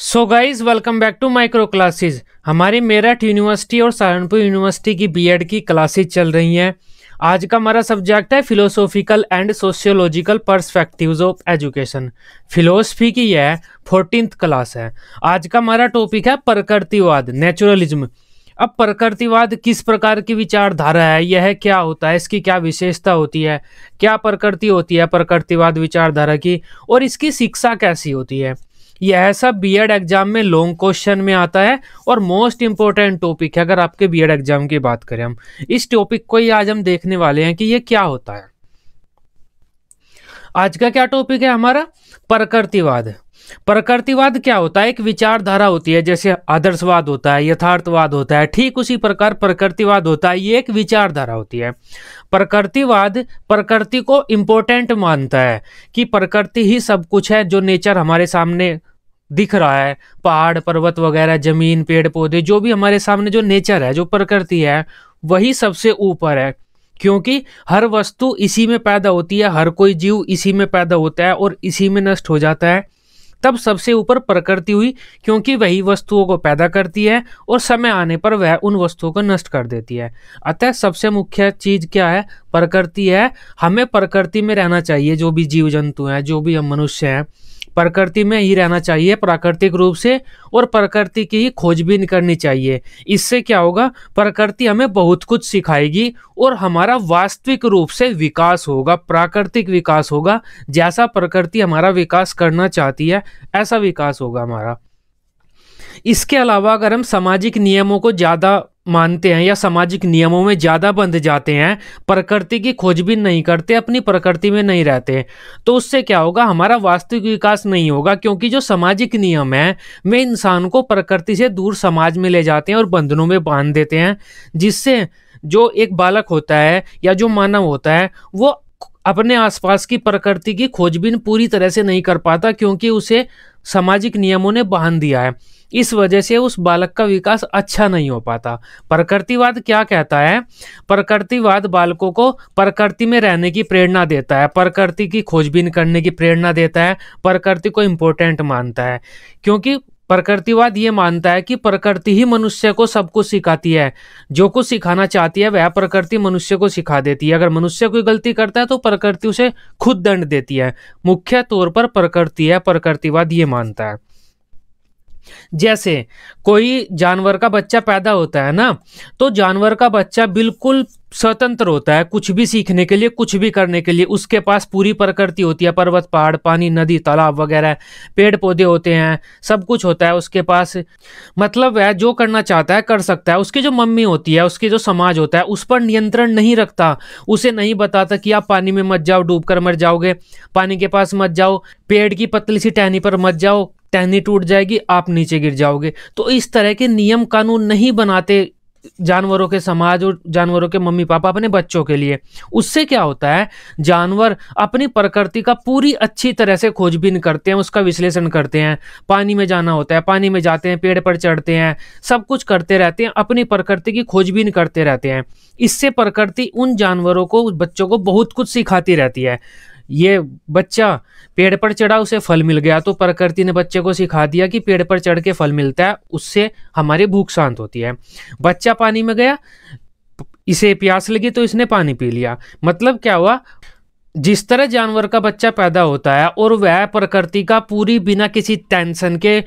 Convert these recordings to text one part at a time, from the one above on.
So guys welcome back to micro classes. हमारी Meerut university और Saharanpur university की बीएड की क्लासेस चल रही हैं। आज का हमारा सब्जेक्ट है philosophical and sociological perspectives of education. Philosophy की यह 14th क्लास है। आज का हमारा टॉपिक है प्रकृतिवाद, नेचुरलिज्म। अब प्रकृतिवाद किस प्रकार की विचारधारा है, यह क्या होता है, इसकी क्या विशेषता होती है, क्या प्रकृति होती है प्रकृतिवाद विचारधारा की, और इसकी शिक्षा कैसी होती है, यह सब बीएड एग्जाम में लॉन्ग क्वेश्चन में आता है और मोस्ट इंपॉर्टेंट टॉपिक है। अगर आपके बीएड एग्जाम की बात करें, हम इस टॉपिक को ही आज हम देखने वाले हैं कि ये क्या होता है। आज का क्या टॉपिक है हमारा? प्रकृतिवाद। प्रकृतिवाद क्या होता है? एक विचारधारा होती है, जैसे आदर्शवाद होता है, यथार्थवाद होता है, ठीक उसी प्रकार प्रकृतिवाद होता है। ये एक विचारधारा होती है। प्रकृतिवाद प्रकृति को इंपॉर्टेंट मानता है कि प्रकृति ही सब कुछ है। जो नेचर हमारे सामने दिख रहा है, पहाड़ पर्वत वगैरह, जमीन पेड़ पौधे, जो भी हमारे सामने जो नेचर है, जो प्रकृति है, वही सबसे ऊपर है। क्योंकि हर वस्तु इसी में पैदा होती है, हर कोई जीव इसी में पैदा होता है और इसी में नष्ट हो जाता है। तब सबसे ऊपर प्रकृति हुई, क्योंकि वही वस्तुओं को पैदा करती है और समय आने पर वह उन वस्तुओं को नष्ट कर देती है। अतः सबसे मुख्य चीज क्या है? प्रकृति है। हमें प्रकृति में रहना चाहिए। जो भी जीव जंतु हैं, जो भी हम मनुष्य हैं, प्रकृति में ही रहना चाहिए प्राकृतिक रूप से, और प्रकृति की ही खोजबीन करनी चाहिए। इससे क्या होगा? प्रकृति हमें बहुत कुछ सिखाएगी और हमारा वास्तविक रूप से विकास होगा, प्राकृतिक विकास होगा। जैसा प्रकृति हमारा विकास करना चाहती है, ऐसा विकास होगा हमारा। इसके अलावा अगर हम सामाजिक नियमों को ज़्यादा मानते हैं या सामाजिक नियमों में ज़्यादा बंध जाते हैं, प्रकृति की खोजबीन नहीं करते, अपनी प्रकृति में नहीं रहते, तो उससे क्या होगा? हमारा वास्तविक विकास नहीं होगा। क्योंकि जो सामाजिक नियम है, वे इंसान को प्रकृति से दूर समाज में ले जाते हैं और बंधनों में बांध देते हैं, जिससे जो एक बालक होता है या जो मानव होता है, वो अपने आसपास की प्रकृति की खोजबीन पूरी तरह से नहीं कर पाता, क्योंकि उसे सामाजिक नियमों ने बांध दिया है। इस वजह से उस बालक का विकास अच्छा नहीं हो पाता। प्रकृतिवाद क्या कहता है? प्रकृतिवाद बालकों को प्रकृति में रहने की प्रेरणा देता है, प्रकृति की खोजबीन करने की प्रेरणा देता है, प्रकृति को इम्पोर्टेंट मानता है। क्योंकि प्रकृतिवाद ये मानता है कि प्रकृति ही मनुष्य को सब कुछ सिखाती है। जो कुछ सिखाना चाहती है वह प्रकृति मनुष्य को सिखा देती है। अगर मनुष्य कोई गलती करता है तो प्रकृति उसे खुद दंड देती है। मुख्य तौर पर प्रकृति है, प्रकृतिवाद ये मानता है। जैसे कोई जानवर का बच्चा पैदा होता है ना, तो जानवर का बच्चा बिल्कुल स्वतंत्र होता है कुछ भी सीखने के लिए, कुछ भी करने के लिए। उसके पास पूरी प्रकृति होती है, पर्वत पहाड़ पानी नदी तालाब वगैरह, पेड़ पौधे होते हैं, सब कुछ होता है उसके पास। मतलब वह जो करना चाहता है कर सकता है। उसकी जो मम्मी होती है, उसकी जो समाज होता है, उस पर नियंत्रण नहीं रखता। उसे नहीं बताता कि आप पानी में मत जाओ, डूब कर मर जाओगे, पानी के पास मत जाओ, पेड़ की पतली सी टहनी पर मत जाओ, टहनी टूट जाएगी, आप नीचे गिर जाओगे। तो इस तरह के नियम कानून नहीं बनाते जानवरों के समाज और जानवरों के मम्मी पापा अपने बच्चों के लिए। उससे क्या होता है? जानवर अपनी प्रकृति का पूरी अच्छी तरह से खोजबीन करते हैं, उसका विश्लेषण करते हैं। पानी में जाना होता है, पानी में जाते हैं, पेड़ पर चढ़ते हैं, सब कुछ करते रहते हैं, अपनी प्रकृति की खोजबीन करते रहते हैं। इससे प्रकृति उन जानवरों को, उस बच्चों को बहुत कुछ सिखाती रहती है। ये बच्चा पेड़ पर चढ़ा, उसे फल मिल गया, तो प्रकृति ने बच्चे को सिखा दिया कि पेड़ पर चढ़ के फल मिलता है, उससे हमारी भूख शांत होती है। बच्चा पानी में गया, इसे प्यास लगी तो इसने पानी पी लिया। मतलब क्या हुआ? जिस तरह जानवर का बच्चा पैदा होता है और वह प्रकृति का पूरी बिना किसी टेंशन के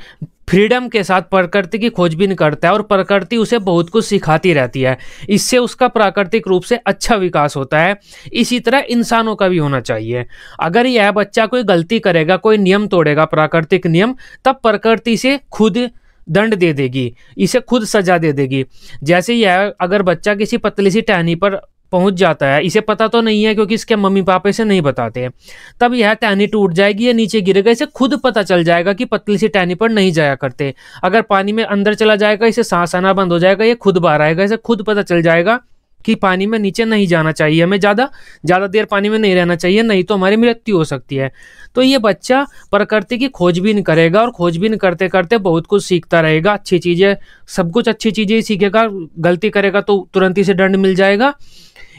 फ्रीडम के साथ प्रकृति की खोजबीन करता है और प्रकृति उसे बहुत कुछ सिखाती रहती है। इससे उसका प्राकृतिक रूप से अच्छा विकास होता है। इसी तरह इंसानों का भी होना चाहिए। अगर यह बच्चा कोई गलती करेगा, कोई नियम तोड़ेगा, प्राकृतिक नियम, तब प्रकृति से खुद दंड दे देगी, इसे खुद सजा दे देगी। जैसे यह अगर बच्चा किसी पतली सी टहनी पर पहुंच जाता है, इसे पता तो नहीं है क्योंकि इसके मम्मी पापा इसे नहीं बताते हैं, तब यह टहनी टूट जाएगी या नीचे गिरेगा, इसे खुद पता चल जाएगा कि पतली सी टहनी पर नहीं जाया करते। अगर पानी में अंदर चला जाएगा, इसे सांस आना बंद हो जाएगा, ये खुद बाहर आएगा, इसे खुद पता चल जाएगा कि पानी में नीचे नहीं जाना चाहिए, हमें ज़्यादा देर पानी में नहीं रहना चाहिए, नहीं तो हमारी मृत्यु हो सकती है। तो ये बच्चा प्रकृति की खोजबीन करेगा और खोजबीन करते करते बहुत कुछ सीखता रहेगा। अच्छी चीज़ें, सब कुछ अच्छी चीज़ें ही सीखेगा। गलती करेगा तो तुरंत ही से दंड मिल जाएगा।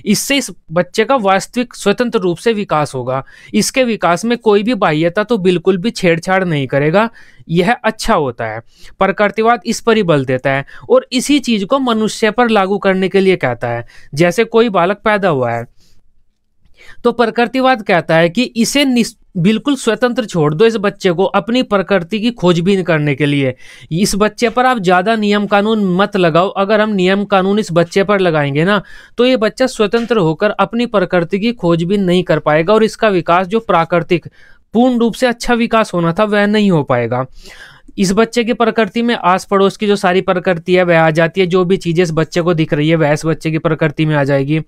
इससे इस बच्चे का वास्तविक स्वतंत्र रूप से विकास होगा। इसके विकास में कोई भी बाह्यता तो बिल्कुल भी छेड़छाड़ नहीं करेगा, यह अच्छा होता है। प्रकृतिवाद इस पर ही बल देता है और इसी चीज को मनुष्य पर लागू करने के लिए कहता है। जैसे कोई बालक पैदा हुआ है तो प्रकृतिवाद कहता है कि इसे बिल्कुल स्वतंत्र छोड़ दो इस बच्चे को अपनी प्रकृति की खोजबीन करने के लिए। इस बच्चे पर आप ज्यादा नियम कानून मत लगाओ। अगर हम नियम कानून इस बच्चे पर लगाएंगे ना तो ये बच्चा स्वतंत्र होकर अपनी प्रकृति की खोजबीन नहीं कर पाएगा और इसका विकास जो प्राकृतिक पूर्ण रूप से अच्छा विकास होना था वह नहीं हो पाएगा। इस बच्चे की प्रकृति में आस पड़ोस की जो सारी प्रकृति है वह आ जाती है। जो भी चीजें इस बच्चे को दिख रही है वह इस बच्चे की प्रकृति में आ जाएगी।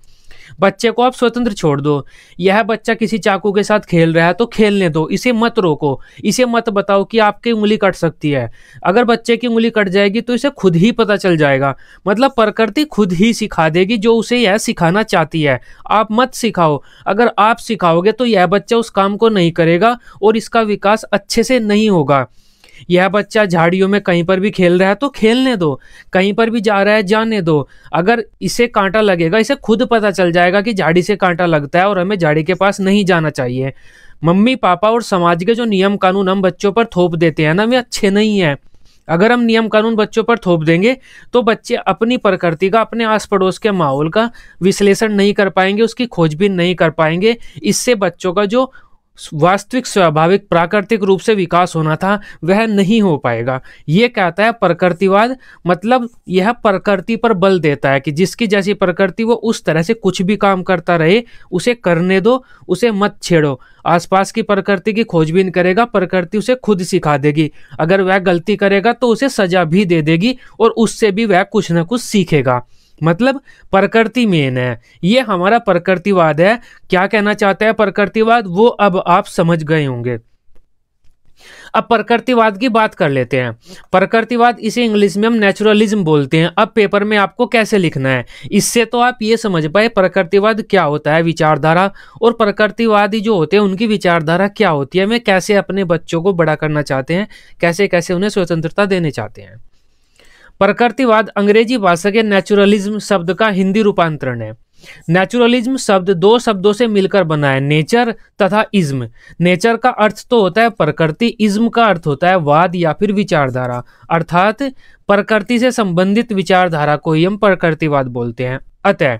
बच्चे को आप स्वतंत्र छोड़ दो। यह बच्चा किसी चाकू के साथ खेल रहा है तो खेलने दो, इसे मत रोको। इसे मत बताओ कि आपकी उंगली कट सकती है। अगर बच्चे की उंगली कट जाएगी तो इसे खुद ही पता चल जाएगा। मतलब प्रकृति खुद ही सिखा देगी जो उसे यह सिखाना चाहती है। आप मत सिखाओ। अगर आप सिखाओगे तो यह बच्चा उस काम को नहीं करेगा और इसका विकास अच्छे से नहीं होगा। यह बच्चा झाड़ियों में कहीं पर भी खेल रहा है तो खेलने दो, कहीं पर भी जा रहा है जाने दो। अगर इसे कांटा लगेगा इसे खुद पता चल जाएगा कि झाड़ी से कांटा लगता है और हमें झाड़ी के पास नहीं जाना चाहिए। मम्मी पापा और समाज के जो नियम कानून हम बच्चों पर थोप देते हैं ना वे अच्छे नहीं है। अगर हम नियम कानून बच्चों पर थोप देंगे तो बच्चे अपनी प्रकृति का, अपने आस पड़ोस के माहौल का विश्लेषण नहीं कर पाएंगे, उसकी खोजबीन नहीं कर पाएंगे। इससे बच्चों का जो वास्तविक स्वाभाविक प्राकृतिक रूप से विकास होना था वह नहीं हो पाएगा। ये कहता है प्रकृतिवाद। मतलब यह प्रकृति पर बल देता है कि जिसकी जैसी प्रकृति वो उस तरह से कुछ भी काम करता रहे, उसे करने दो, उसे मत छेड़ो। आसपास की प्रकृति की खोजबीन करेगा, प्रकृति उसे खुद सिखा देगी। अगर वह गलती करेगा तो उसे सजा भी दे देगी और उससे भी वह कुछ ना कुछ सीखेगा। मतलब प्रकृति मेन है। ये हमारा प्रकृतिवाद है। क्या कहना चाहता है प्रकृतिवाद वो अब आप समझ गए होंगे। अब प्रकृतिवाद की बात कर लेते हैं। प्रकृतिवाद इसे इंग्लिश में हम नेचुरलिज्म बोलते हैं। अब पेपर में आपको कैसे लिखना है इससे तो आप ये समझ पाए प्रकृतिवाद क्या होता है, विचारधारा, और प्रकृतिवादी जो होते हैं उनकी विचारधारा क्या होती है। मैं कैसे अपने बच्चों को बड़ा करना चाहते हैं, कैसे कैसे उन्हें स्वतंत्रता देने चाहते हैं। प्रकृतिवाद अंग्रेजी भाषा के नेचुरलिज्म शब्द का हिंदी रूपांतरण है। नेचुरलिज्म शब्द दो शब्दों से मिलकर बना है, नेचर तथा इज्म। नेचर का अर्थ तो होता है प्रकृति, इज्म का अर्थ होता है वाद या फिर विचारधारा। अर्थात प्रकृति से संबंधित विचारधारा को ही हम प्रकृतिवाद बोलते हैं। अतः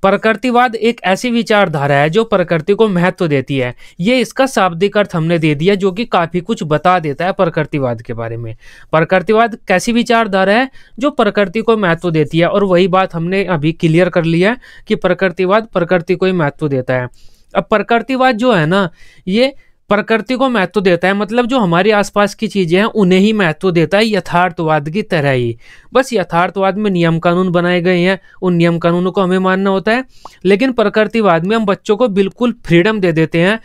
प्रकृतिवाद एक ऐसी विचारधारा है जो प्रकृति को महत्व देती है। ये इसका शाब्दिक अर्थ हमने दे दिया जो कि काफी कुछ बता देता है प्रकृतिवाद के बारे में। प्रकृतिवाद कैसी विचारधारा है जो प्रकृति को महत्व देती है, और वही बात हमने अभी क्लियर कर लिया कि प्रकृतिवाद प्रकृति को ही महत्व देता है। अब प्रकृतिवाद जो है ना ये प्रकृति को महत्व देता है, मतलब जो हमारे आसपास की चीजें हैं उन्हें ही महत्व देता है, यथार्थवाद की तरह ही। बस यथार्थवाद में नियम कानून बनाए गए हैं, उन नियम कानूनों को हमें मानना होता है। लेकिन प्रकृतिवाद में हम बच्चों को बिल्कुल फ्रीडम दे देते हैं।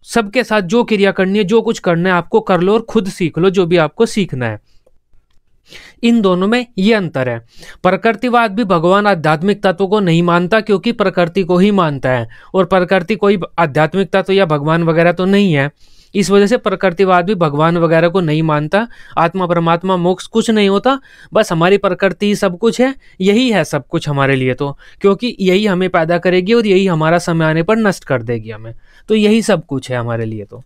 सबके साथ जो क्रिया करनी है, जो कुछ करना है आपको कर लो और खुद सीख लो जो भी आपको सीखना है। इन दोनों में ये अंतर है। प्रकृतिवाद भी भगवान आध्यात्मिक तत्व को नहीं मानता क्योंकि प्रकृति को ही मानता है, और प्रकृति कोई आध्यात्मिक तत्व या भगवान वगैरह तो नहीं है। इस वजह से प्रकृतिवाद भी भगवान वगैरह को नहीं मानता। आत्मा परमात्मा मोक्ष कुछ नहीं होता, बस हमारी प्रकृति ही सब कुछ है। यही है सब कुछ हमारे लिए तो, क्योंकि यही हमें पैदा करेगी और यही हमारा समय आने पर नष्ट कर देगी हमें। तो यही सब कुछ है हमारे लिए तो।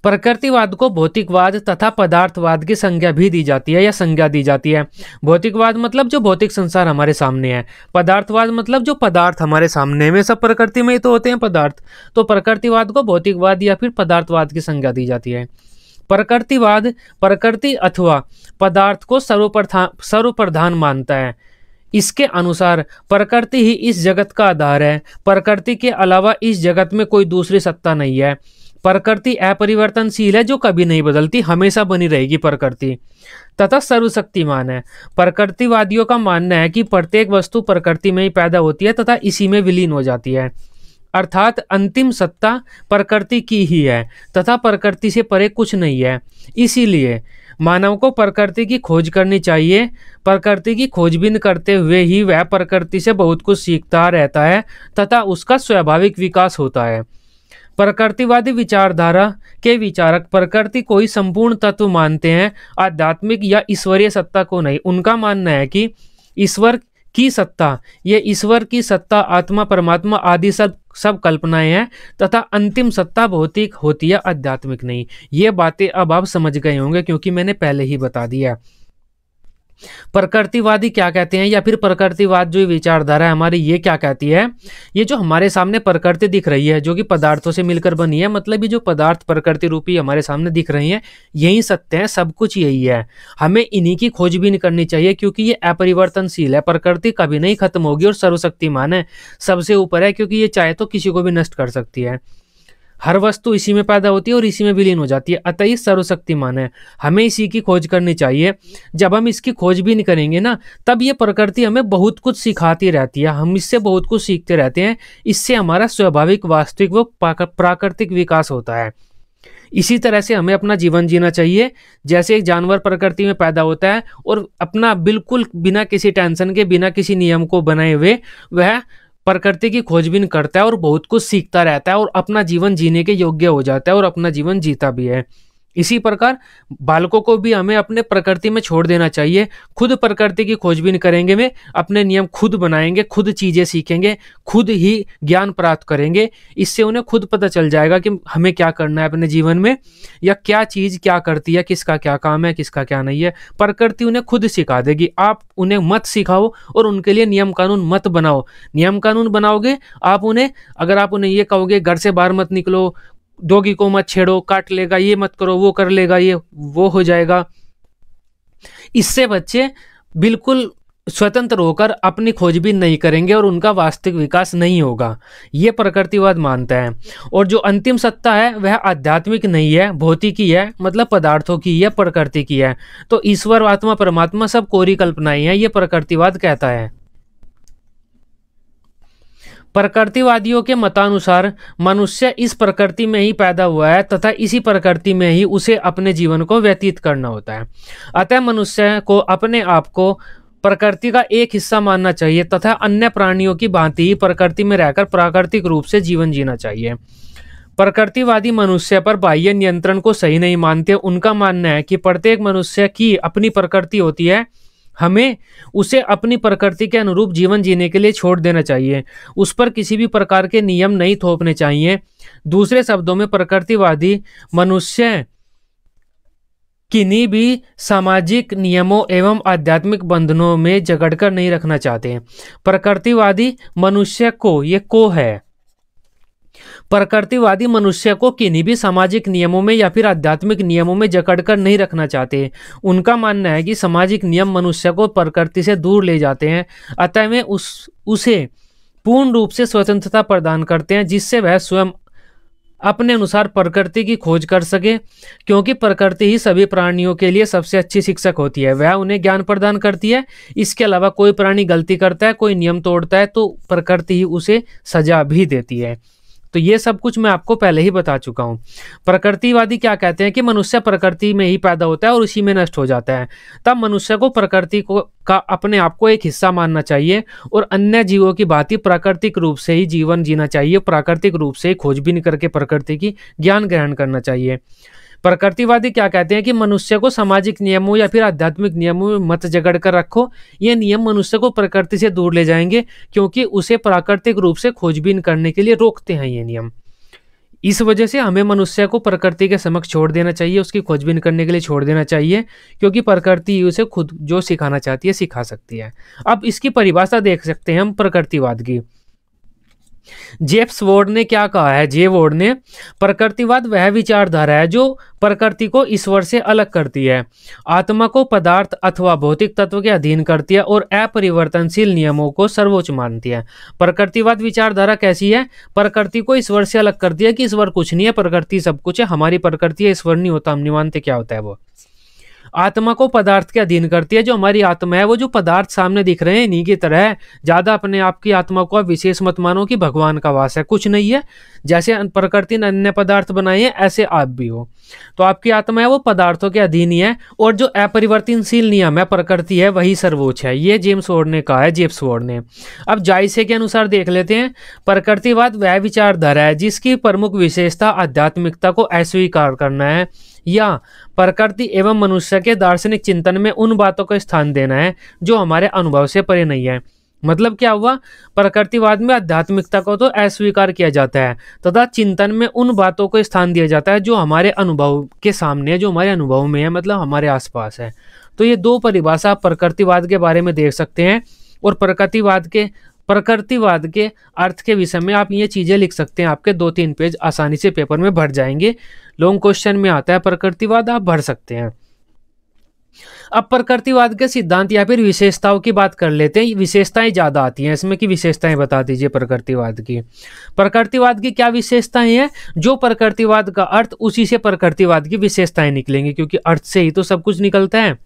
प्रकृतिवाद को भौतिकवाद तथा पदार्थवाद की संज्ञा भी दी जाती है या संज्ञा दी जाती है। भौतिकवाद मतलब जो भौतिक संसार हमारे सामने है, पदार्थवाद मतलब जो पदार्थ हमारे सामने में, सब प्रकृति में ही तो होते हैं पदार्थ। तो प्रकृतिवाद को भौतिकवाद या फिर पदार्थवाद की संज्ञा दी जाती है। प्रकृतिवाद प्रकृति अथवा पदार्थ को सर्वप्रधान मानता है। इसके अनुसार प्रकृति ही इस जगत का आधार है। प्रकृति के अलावा इस जगत में कोई दूसरी सत्ता नहीं है। प्रकृति अपरिवर्तनशील है जो कभी नहीं बदलती, हमेशा बनी रहेगी प्रकृति, तथा सर्वशक्तिमान है। प्रकृतिवादियों का मानना है कि प्रत्येक वस्तु प्रकृति में ही पैदा होती है तथा इसी में विलीन हो जाती है। अर्थात अंतिम सत्ता प्रकृति की ही है तथा प्रकृति से परे कुछ नहीं है। इसीलिए मानव को प्रकृति की खोज करनी चाहिए। प्रकृति की खोजबीन करते हुए ही वह प्रकृति से बहुत कुछ सीखता रहता है तथा उसका स्वाभाविक विकास होता है। प्रकृतिवादी विचारधारा के विचारक प्रकृति को ही संपूर्ण तत्व मानते हैं, आध्यात्मिक या ईश्वरीय सत्ता को नहीं। उनका मानना है कि ईश्वर की सत्ता, ये ईश्वर की सत्ता, आत्मा, परमात्मा आदि सब सब कल्पनाएं हैं तथा अंतिम सत्ता भौतिक होती है, आध्यात्मिक नहीं। ये बातें अब आप समझ गए होंगे क्योंकि मैंने पहले ही बता दिया। प्रकृतिवादी क्या कहते हैं, या फिर प्रकृतिवाद जो विचारधारा है हमारी, ये क्या कहती है, ये जो हमारे सामने प्रकृति दिख रही है जो कि पदार्थों से मिलकर बनी है, मतलब ये जो पदार्थ प्रकृति रूपी हमारे सामने दिख रही हैं यही सत्य है, सब कुछ यही है। हमें इन्हीं की खोजबीन करनी चाहिए क्योंकि ये अपरिवर्तनशील है, प्रकृति कभी नहीं खत्म होगी और सर्वशक्तिमान है, सबसे ऊपर है, क्योंकि ये चाहे तो किसी को भी नष्ट कर सकती है। हर वस्तु इसी में पैदा होती है और इसी में विलीन हो जाती है, अतः ये सर्वशक्तिमान है। हमें इसी की खोज करनी चाहिए। जब हम इसकी खोज भी नहीं करेंगे ना, तब ये प्रकृति हमें बहुत कुछ सिखाती रहती है, हम इससे बहुत कुछ सीखते रहते हैं। इससे हमारा स्वाभाविक, वास्तविक व प्राकृतिक विकास होता है। इसी तरह से हमें अपना जीवन जीना चाहिए। जैसे एक जानवर प्रकृति में पैदा होता है और अपना बिल्कुल बिना किसी टेंशन के, बिना किसी नियम को बनाए हुए वह प्रकृति की खोजबीन करता है और बहुत कुछ सीखता रहता है और अपना जीवन जीने के योग्य हो जाता है और अपना जीवन जीता भी है। इसी प्रकार बालकों को भी हमें अपने प्रकृति में छोड़ देना चाहिए। खुद प्रकृति की खोजबीन करेंगे, वे अपने नियम खुद बनाएंगे, खुद चीजें सीखेंगे, खुद ही ज्ञान प्राप्त करेंगे। इससे उन्हें खुद पता चल जाएगा कि हमें क्या करना है अपने जीवन में, या क्या चीज क्या करती है, किसका क्या काम है, किसका क्या नहीं है। प्रकृति उन्हें खुद सिखा देगी। आप उन्हें मत सिखाओ और उनके लिए नियम कानून मत बनाओ। नियम कानून बनाओगे आप उन्हें, अगर आप उन्हें ये कहोगे घर से बाहर मत निकलो, डॉगी को मत छेड़ो, काट लेगा, ये मत करो, वो कर लेगा, ये वो हो जाएगा, इससे बच्चे बिल्कुल स्वतंत्र होकर अपनी खोजबीन नहीं करेंगे और उनका वास्तविक विकास नहीं होगा। ये प्रकृतिवाद मानता है। और जो अंतिम सत्ता है वह आध्यात्मिक नहीं है, भौतिकी है, मतलब पदार्थों की है, प्रकृति की है। तो ईश्वर, आत्मा, परमात्मा सब कोरी कल्पनाएं हैं, ये प्रकृतिवाद कहता है। प्रकृतिवादियों के मतानुसार मनुष्य इस प्रकृति में ही पैदा हुआ है तथा इसी प्रकृति में ही उसे अपने जीवन को व्यतीत करना होता है। अतः मनुष्य को अपने आप को प्रकृति का एक हिस्सा मानना चाहिए तथा अन्य प्राणियों की भांति ही प्रकृति में रहकर प्राकृतिक रूप से जीवन जीना चाहिए। प्रकृतिवादी मनुष्य पर बाह्य नियंत्रण को सही नहीं मानते। उनका मानना है कि प्रत्येक मनुष्य की अपनी प्रकृति होती है, हमें उसे अपनी प्रकृति के अनुरूप जीवन जीने के लिए छोड़ देना चाहिए, उस पर किसी भी प्रकार के नियम नहीं थोपने चाहिए। दूसरे शब्दों में प्रकृतिवादी मनुष्य किन्हीं भी सामाजिक नियमों एवं आध्यात्मिक बंधनों में जकड़कर नहीं रखना चाहते। प्रकृतिवादी मनुष्य को, ये को है, प्रकृतिवादी मनुष्य को किन्हीं भी सामाजिक नियमों में या फिर आध्यात्मिक नियमों में जकड़कर नहीं रखना चाहते। उनका मानना है कि सामाजिक नियम मनुष्य को प्रकृति से दूर ले जाते हैं, अतः वे उसे पूर्ण रूप से स्वतंत्रता प्रदान करते हैं जिससे वह स्वयं अपने अनुसार प्रकृति की खोज कर सके, क्योंकि प्रकृति ही सभी प्राणियों के लिए सबसे अच्छी शिक्षक होती है, वह उन्हें ज्ञान प्रदान करती है। इसके अलावा कोई प्राणी गलती करता है, कोई नियम तोड़ता है तो प्रकृति ही उसे सजा भी देती है। तो ये सब कुछ मैं आपको पहले ही बता चुका हूँ। प्रकृतिवादी क्या कहते हैं कि मनुष्य प्रकृति में ही पैदा होता है और उसी में नष्ट हो जाता है। तब मनुष्य को प्रकृति को का अपने आप को एक हिस्सा मानना चाहिए और अन्य जीवों की भांति प्राकृतिक रूप से ही जीवन जीना चाहिए, प्राकृतिक रूप से खोजबीन करके प्रकृति की ज्ञान ग्रहण करना चाहिए। प्रकृतिवादी क्या कहते हैं कि मनुष्य को सामाजिक नियमों या फिर आध्यात्मिक नियमों में मत जकड़ कर रखो। ये नियम मनुष्य को प्रकृति से दूर ले जाएंगे क्योंकि उसे प्राकृतिक रूप से खोजबीन करने के लिए रोकते हैं ये नियम। इस वजह से हमें मनुष्य को प्रकृति के समक्ष छोड़ देना चाहिए, उसकी खोजबीन करने के लिए छोड़ देना चाहिए, क्योंकि प्रकृति उसे खुद जो सिखाना चाहती है सिखा सकती है। अब इसकी परिभाषा देख सकते हैं हम प्रकृतिवाद की। जेम्स वॉर्ड ने क्या कहा है? जे वॉर्ड ने, प्रकृतिवाद वह विचारधारा है जो प्रकृति को ईश्वर से अलग करती है, आत्मा को पदार्थ अथवा भौतिक तत्व के अधीन करती है और अपरिवर्तनशील नियमों को सर्वोच्च मानती है। प्रकृतिवाद विचारधारा कैसी है? प्रकृति को ईश्वर से अलग करती है कि ईश्वर कुछ नहीं है, प्रकृति सब कुछ है, हमारी प्रकृति है, ईश्वर नहीं होता, हम नहीं मानते। क्या होता है वो? आत्मा को पदार्थ के अधीन करती है। जो हमारी आत्मा है वो जो पदार्थ सामने दिख रहे हैं इन्हीं की तरह है। ज्यादा अपने आप की आत्मा को आप विशेष मत मानो कि भगवान का वास है, कुछ नहीं है। जैसे प्रकृति ने अन्य पदार्थ बनाए हैं ऐसे आप भी हो। तो आपकी आत्मा है वो पदार्थों के अधीन ही है और जो अपरिवर्तनशील नियम है प्रकृति है वही सर्वोच्च है। ये जेम्स वॉर्ड ने कहा है, जेम्स वॉर्ड ने। अब जायसे के अनुसार देख लेते हैं। प्रकृतिवाद वह विचारधारा है जिसकी प्रमुख विशेषता आध्यात्मिकता को अस्वीकार करना है या प्रकृति एवं मनुष्य के दार्शनिक चिंतन में उन बातों को स्थान देना है जो हमारे अनुभव से परे नहीं है। मतलब क्या हुआ, प्रकृतिवाद में आध्यात्मिकता को तो अस्वीकार किया जाता है तथा चिंतन में उन बातों को स्थान दिया जाता है जो हमारे अनुभव के सामने है, जो हमारे अनुभव में है, मतलब हमारे आसपास है। तो ये दो परिभाषा आप प्रकृतिवाद के बारे में देख सकते हैं। और प्रकृतिवाद के अर्थ के विषय में आप ये चीजें लिख सकते हैं, आपके 2-3 पेज आसानी से पेपर में भर जाएंगे। लॉन्ग क्वेश्चन में आता है प्रकृतिवाद, आप भर सकते हैं। अब प्रकृतिवाद के सिद्धांत या फिर विशेषताओं की बात कर लेते हैं। विशेषताएं ज्यादा आती हैं इसमें, कि विशेषताएं बता दीजिए प्रकृतिवाद की। प्रकृतिवाद की क्या विशेषताएं हैं? जो प्रकृतिवाद का अर्थ, उसी से प्रकृतिवाद की विशेषताएं निकलेंगी, क्योंकि अर्थ से ही तो सब कुछ निकलता है।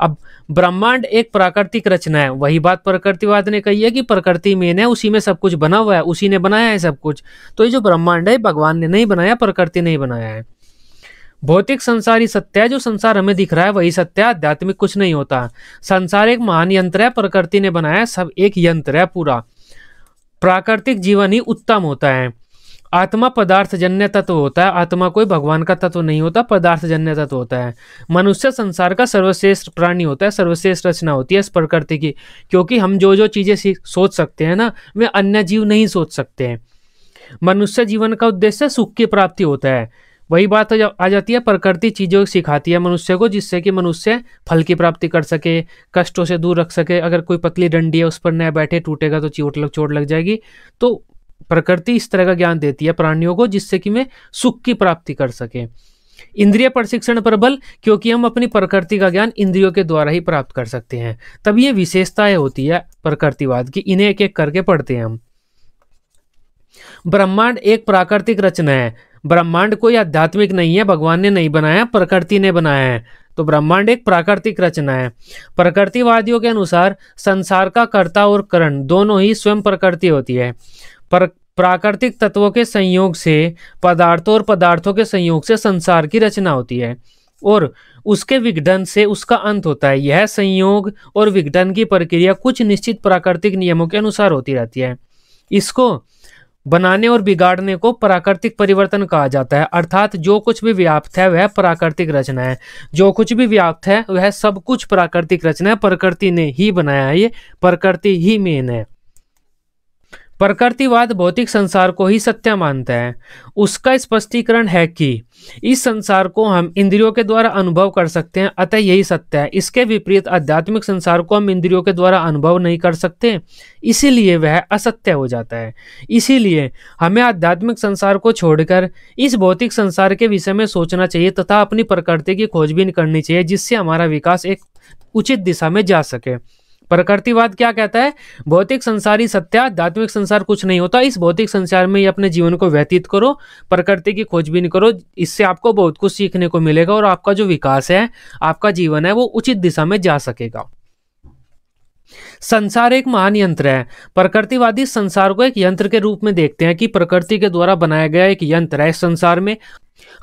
अब ब्रह्मांड एक प्राकृतिक रचना है, वही बात प्रकृतिवाद ने कही है कि प्रकृति मेन है, उसी में सब कुछ बना हुआ है, उसी ने बनाया है सब कुछ। तो ये जो ब्रह्मांड है भगवान ने नहीं बनाया, प्रकृति नहीं बनाया है। भौतिक संसार ही सत्य है, जो संसार हमें दिख रहा है वही सत्य है, आध्यात्मिक कुछ नहीं होता। संसार एक महान यंत्र है, प्रकृति ने बनाया, सब एक यंत्र है पूरा। प्राकृतिक जीवन ही उत्तम होता है। आत्मा पदार्थजन्य तत्व होता है, आत्मा कोई भगवान का तत्व नहीं होता, पदार्थजन्य तत्व होता है। मनुष्य संसार का सर्वश्रेष्ठ प्राणी होता है, सर्वश्रेष्ठ रचना होती है इस प्रकृति की, क्योंकि हम जो जो चीजें सोच सकते हैं ना, वे अन्य जीव नहीं सोच सकते हैं। मनुष्य जीवन का उद्देश्य सुख की प्राप्ति होता है। वही बात आ जाती है, प्रकृति चीजों सिखाती है मनुष्य को, जिससे कि मनुष्य फल की प्राप्ति कर सके, कष्टों से दूर रख सके। अगर कोई पतली डंडी है उस पर न बैठे, टूटेगा तो चोट लग जाएगी। तो प्रकृति इस तरह का ज्ञान देती है प्राणियों को, जिससे कि वे सुख की प्राप्ति कर सके। इंद्रिय प्रशिक्षण प्रबल, क्योंकि हम अपनी प्रकृति का ज्ञान इंद्रियों के द्वारा ही प्राप्त कर सकते हैं। तब ये विशेषताएं होती है प्रकृतिवाद की, इन्हें एक एक करके पढ़ते हैं हम। ब्रह्मांड एक प्राकृतिक रचना है। ब्रह्मांड कोई आध्यात्मिक नहीं है, भगवान ने नहीं बनाया, प्रकृति ने बनाया है। तो ब्रह्मांड एक प्राकृतिक रचना है। प्रकृतिवादियों के अनुसार संसार का कर्ता और करण दोनों ही स्वयं प्रकृति होती है। प्राकृतिक तत्वों के संयोग से, पदार्थों और पदार्थों के संयोग से संसार की रचना होती है और उसके विघटन से उसका अंत होता है। यह संयोग और विघटन की प्रक्रिया कुछ निश्चित प्राकृतिक नियमों के अनुसार होती रहती है। इसको बनाने और बिगाड़ने को प्राकृतिक परिवर्तन कहा जाता है। अर्थात जो कुछ भी व्याप्त है वह प्राकृतिक रचना है। जो कुछ भी व्याप्त है वह सब कुछ प्राकृतिक रचना है, प्रकृति ने ही बनाया है, ये प्रकृति ही मेन है। प्रकृतिवाद भौतिक संसार को ही सत्य मानता है। उसका स्पष्टीकरण है कि इस संसार को हम इंद्रियों के द्वारा अनुभव कर सकते हैं, अतः यही सत्य है। इसके विपरीत आध्यात्मिक संसार को हम इंद्रियों के द्वारा अनुभव नहीं कर सकते, इसीलिए वह असत्य हो जाता है। इसीलिए हमें आध्यात्मिक संसार को छोड़कर इस भौतिक संसार के विषय में सोचना चाहिए तथा अपनी प्रकृति की खोजबीन करनी चाहिए, जिससे हमारा विकास एक उचित दिशा में जा सके। प्रकृतिवाद क्या कहता है? भौतिक संसार ही सत्य, आध्यात्मिक संसार कुछ नहीं होता। इस भौतिक संसार में ही अपने जीवन को व्यतीत करो, प्रकृति की खोजबीन करो, इससे आपको बहुत कुछ सीखने को मिलेगा और आपका जो विकास है, आपका जीवन है, वो उचित दिशा में जा सकेगा। संसार एक महान यंत्र है। प्रकृतिवादी संसार को एक यंत्र के रूप में देखते हैं कि प्रकृति के द्वारा बनाया गया एक यंत्र है। इस संसार में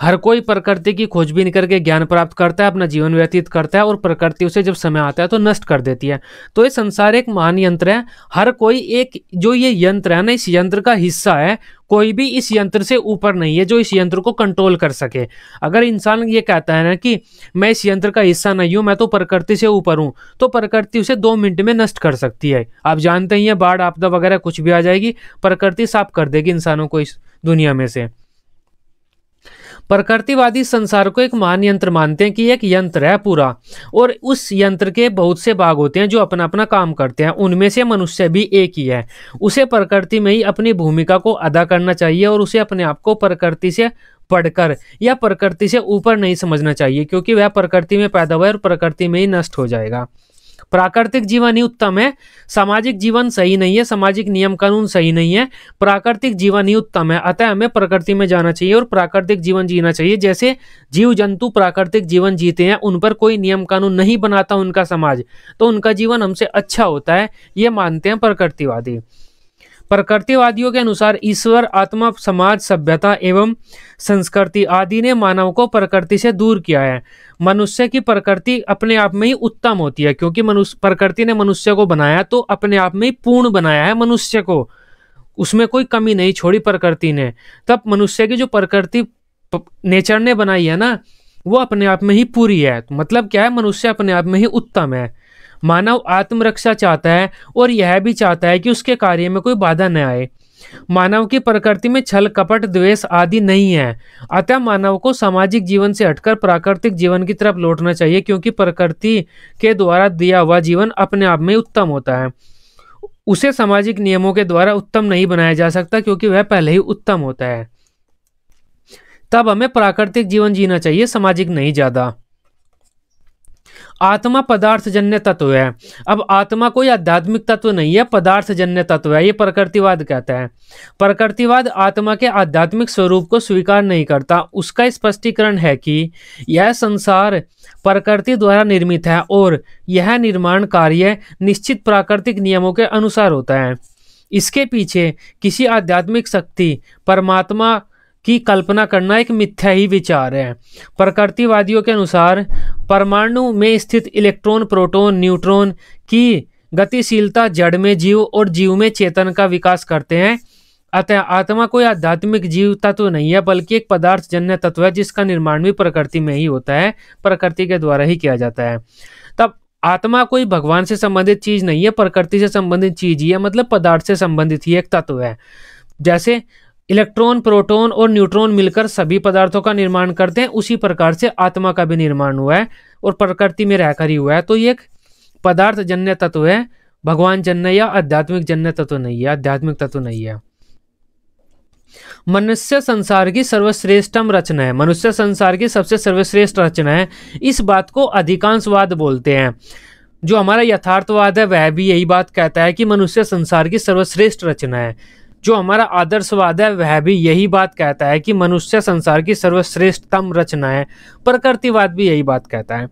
हर कोई प्रकृति की खोजबीन करके ज्ञान प्राप्त करता है, अपना जीवन व्यतीत करता है और प्रकृति उसे जब समय आता है तो नष्ट कर देती है। तो ये संसार एक महान यंत्र है। हर कोई एक जो ये यंत्र है ना, इस यंत्र का हिस्सा है। कोई भी इस यंत्र से ऊपर नहीं है जो इस यंत्र को कंट्रोल कर सके। अगर इंसान ये कहता है ना कि मैं इस यंत्र का हिस्सा नहीं हूं, मैं तो प्रकृति से ऊपर हूं, तो प्रकृति उसे 2 मिनट में नष्ट कर सकती है। आप जानते ही हैं, बाढ़ आपदा वगैरह कुछ भी आ जाएगी, प्रकृति साफ कर देगी इंसानों को इस दुनिया में से। प्रकृतिवादी संसार को एक महान यंत्र मानते हैं कि एक यंत्र है पूरा और उस यंत्र के बहुत से भाग होते हैं जो अपना अपना काम करते हैं। उनमें से मनुष्य भी एक ही है। उसे प्रकृति में ही अपनी भूमिका को अदा करना चाहिए और उसे अपने आप को प्रकृति से पढ़कर या प्रकृति से ऊपर नहीं समझना चाहिए, क्योंकि वह प्रकृति में पैदा हुआ है और प्रकृति में ही नष्ट हो जाएगा। प्राकृतिक जीवन ही उत्तम है, सामाजिक जीवन सही नहीं है, सामाजिक नियम कानून सही नहीं है, प्राकृतिक जीवन ही उत्तम है। अतः हमें प्रकृति में जाना चाहिए और प्राकृतिक जीवन जीना चाहिए। जैसे जीव जंतु प्राकृतिक जीवन जीते हैं, उन पर कोई नियम कानून नहीं बनाता उनका समाज, तो उनका जीवन हमसे अच्छा होता है, ये मानते हैं प्रकृतिवादी। प्रकृतिवादियों के अनुसार ईश्वर, आत्मा, समाज, सभ्यता एवं संस्कृति आदि ने मानव को प्रकृति से दूर किया है। मनुष्य की प्रकृति अपने आप में ही उत्तम होती है, क्योंकि प्रकृति ने मनुष्य को बनाया तो अपने आप में ही पूर्ण बनाया है मनुष्य को, उसमें कोई कमी नहीं छोड़ी प्रकृति ने। तब मनुष्य की जो प्रकृति नेचर ने बनाई है ना, वो अपने आप में ही पूरी है। तो मतलब क्या है, मनुष्य अपने आप में ही उत्तम है। मानव आत्मरक्षा चाहता है और यह भी चाहता है कि उसके कार्य में कोई बाधा न आए। मानव की प्रकृति में छल कपट द्वेष आदि नहीं है। अतः मानव को सामाजिक जीवन से हटकर प्राकृतिक जीवन की तरफ लौटना चाहिए, क्योंकि प्रकृति के द्वारा दिया हुआ जीवन अपने आप में उत्तम होता है। उसे सामाजिक नियमों के द्वारा उत्तम नहीं बनाया जा सकता, क्योंकि वह पहले ही उत्तम होता है। तब हमें प्राकृतिक जीवन जीना चाहिए, सामाजिक नहीं ज्यादा। आत्मा पदार्थ जन्य तत्व है। अब आत्मा कोई आध्यात्मिक तत्व नहीं है, पदार्थ जन्य तत्व है, ये प्रकृतिवाद कहता है। प्रकृतिवाद आत्मा के आध्यात्मिक स्वरूप को स्वीकार नहीं करता। उसका स्पष्टीकरण है कि यह संसार प्रकृति द्वारा निर्मित है और यह निर्माण कार्य निश्चित प्राकृतिक नियमों के अनुसार होता है। इसके पीछे किसी आध्यात्मिक शक्ति परमात्मा की कल्पना करना एक मिथ्या ही विचार है। प्रकृतिवादियों के अनुसार परमाणु में स्थित इलेक्ट्रॉन, प्रोटॉन, न्यूट्रॉन की गतिशीलता जड़ में जीव और जीव में चेतन का विकास करते हैं। अतः आत्मा कोई आध्यात्मिक जीव तत्व नहीं है, बल्कि एक पदार्थ जन्य तत्व है, जिसका निर्माण भी प्रकृति में ही होता है, प्रकृति के द्वारा ही किया जाता है। तब आत्मा कोई भगवान से संबंधित चीज नहीं है, प्रकृति से संबंधित चीज ही है, मतलब पदार्थ से संबंधित ही एक तत्व है। जैसे इलेक्ट्रॉन, प्रोटॉन और न्यूट्रॉन मिलकर सभी पदार्थों का निर्माण करते हैं, उसी प्रकार से आत्मा का भी निर्माण हुआ है और प्रकृति में रहकर ही हुआ है। तो ये एक पदार्थ जन्य तत्व है, भगवान जन्य या आध्यात्मिक जन्य तत्व नहीं है, आध्यात्मिक तत्व नहीं है। मनुष्य संसार की सर्वश्रेष्ठतम रचना है। मनुष्य संसार की सबसे सर्वश्रेष्ठ रचना है। इस बात को अधिकांशवाद बोलते हैं। जो हमारा यथार्थवाद है वह भी यही बात कहता है कि मनुष्य संसार की सर्वश्रेष्ठ रचना है। जो हमारा आदर्शवाद है वह भी यही बात कहता है कि मनुष्य संसार की सर्वश्रेष्ठतम रचना है। प्रकृतिवाद भी यही बात कहता है,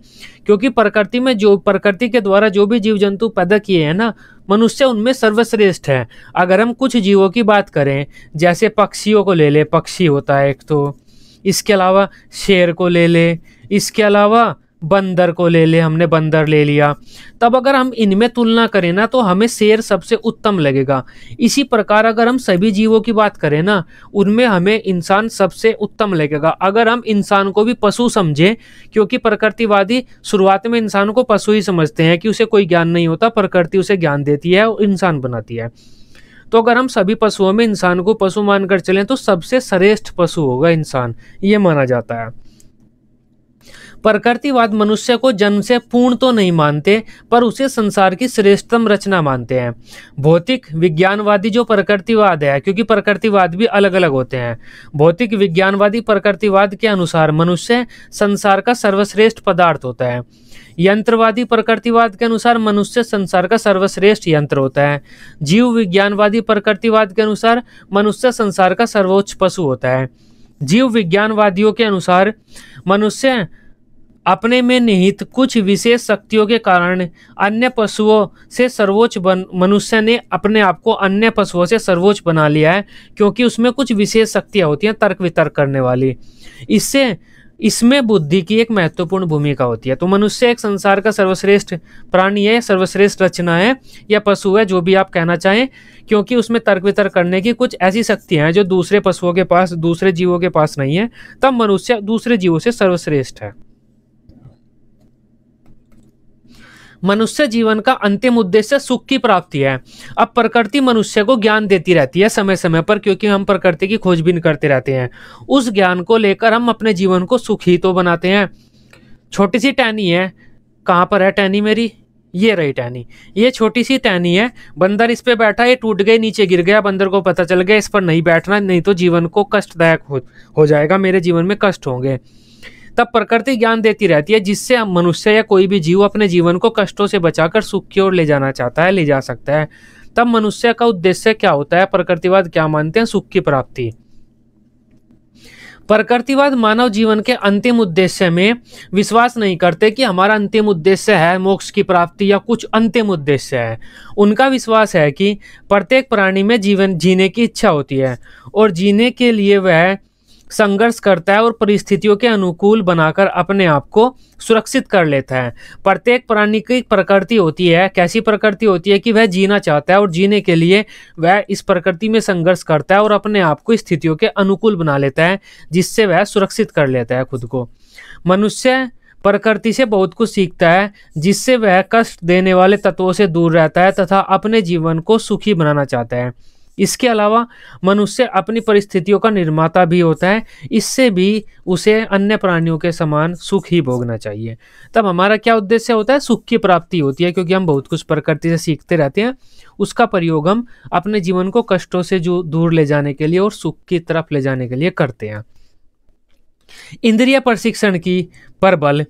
क्योंकि प्रकृति में जो प्रकृति के द्वारा जो भी जीव जंतु पैदा किए हैं ना, मनुष्य उनमें सर्वश्रेष्ठ है। अगर हम कुछ जीवों की बात करें, जैसे पक्षियों को ले ले, पक्षी होता है एक, तो इसके अलावा शेर को ले ले, इसके अलावा बंदर को ले ले, हमने बंदर ले लिया, तब अगर हम इनमें तुलना करें ना तो हमें शेर सबसे उत्तम लगेगा। इसी प्रकार अगर हम सभी जीवों की बात करें ना, उनमें हमें इंसान सबसे उत्तम लगेगा। अगर हम इंसान को भी पशु समझें, क्योंकि प्रकृतिवादी शुरुआत में इंसान को पशु ही समझते हैं कि उसे कोई ज्ञान नहीं होता, प्रकृति उसे ज्ञान देती है और इंसान बनाती है। तो अगर हम सभी पशुओं में इंसान को पशु मानकर चलें तो सबसे श्रेष्ठ पशु होगा इंसान, ये माना जाता है। प्रकृतिवाद मनुष्य को जन्म से पूर्ण तो नहीं मानते, पर उसे संसार की श्रेष्ठतम रचना मानते हैं। भौतिक विज्ञानवादी जो प्रकृतिवाद है, क्योंकि प्रकृतिवाद भी अलग अलग होते हैं। भौतिक विज्ञानवादी प्रकृतिवाद के अनुसार मनुष्य संसार का सर्वश्रेष्ठ पदार्थ होता है। यंत्रवादी प्रकृतिवाद के अनुसार मनुष्य संसार का सर्वश्रेष्ठ यंत्र होता है। जीव विज्ञानवादी प्रकृतिवाद के अनुसार मनुष्य संसार का सर्वोच्च पशु होता है। जीव विज्ञानवादियों के अनुसार मनुष्य अपने में निहित कुछ विशेष शक्तियों के कारण अन्य पशुओं से सर्वोच्च मनुष्य ने अपने आप को अन्य पशुओं से सर्वोच्च बना लिया है, क्योंकि उसमें कुछ विशेष शक्तियां होती हैं तर्क वितर्क करने वाली। इसमें बुद्धि की एक महत्वपूर्ण भूमिका होती है। तो मनुष्य एक संसार का सर्वश्रेष्ठ प्राणी है, सर्वश्रेष्ठ रचना है या पशु है, जो भी आप कहना चाहें, क्योंकि उसमें तर्क वितर्क करने की कुछ ऐसी शक्तियां हैं जो दूसरे पशुओं के पास, दूसरे जीवों के पास नहीं है। तब मनुष्य दूसरे जीवों से सर्वश्रेष्ठ है। मनुष्य जीवन का अंतिम उद्देश्य सुख की प्राप्ति है। अब प्रकृति मनुष्य को ज्ञान देती रहती है समय समय पर, क्योंकि हम प्रकृति की खोजबीन करते रहते हैं। उस ज्ञान को लेकर हम अपने जीवन को सुखी तो बनाते हैं। छोटी सी टहनी है, कहाँ पर है टहनी मेरी, ये रही टहनी, ये छोटी सी टहनी है, बंदर इस पे बैठा, ये टूट गई, नीचे गिर गया, बंदर को पता चल गया इस पर नहीं बैठना, नहीं तो जीवन को कष्टदायक हो जाएगा, मेरे जीवन में कष्ट होंगे। तब प्रकृति ज्ञान देती रहती है, जिससे हम मनुष्य या कोई भी जीव अपने जीवन को कष्टों से बचाकर सुख की ओर ले जाना चाहता है, ले जा सकता है। तब मनुष्य का उद्देश्य क्या होता है? प्रकृतिवाद क्या मानते हैं? सुख की प्राप्ति। प्रकृतिवाद मानव जीवन के अंतिम उद्देश्य में विश्वास नहीं करते कि हमारा अंतिम उद्देश्य है मोक्ष की प्राप्ति या कुछ अंतिम उद्देश्य है। उनका विश्वास है कि प्रत्येक प्राणी में जीवन जीने की इच्छा होती है और जीने के लिए वह संघर्ष करता है और परिस्थितियों के अनुकूल बनाकर अपने आप को सुरक्षित कर लेता है। प्रत्येक प्राणी की प्रकृति होती है, कैसी प्रकृति होती है कि वह जीना चाहता है और जीने के लिए वह इस प्रकृति में संघर्ष करता है और अपने आप को स्थितियों के अनुकूल बना लेता है, जिससे वह सुरक्षित कर लेता है खुद को। मनुष्य प्रकृति से बहुत कुछ सीखता है, जिससे वह कष्ट देने वाले तत्वों से दूर रहता है तथा अपने जीवन को सुखी बनाना चाहता है। इसके अलावा मनुष्य अपनी परिस्थितियों का निर्माता भी होता है, इससे भी उसे अन्य प्राणियों के समान सुख ही भोगना चाहिए। तब हमारा क्या उद्देश्य होता है? सुख की प्राप्ति होती है, क्योंकि हम बहुत कुछ प्रकृति से सीखते रहते हैं। उसका प्रयोग हम अपने जीवन को कष्टों से जो दूर ले जाने के लिए और सुख की तरफ ले जाने के लिए करते हैं। इंद्रिय प्रशिक्षण की पर बल।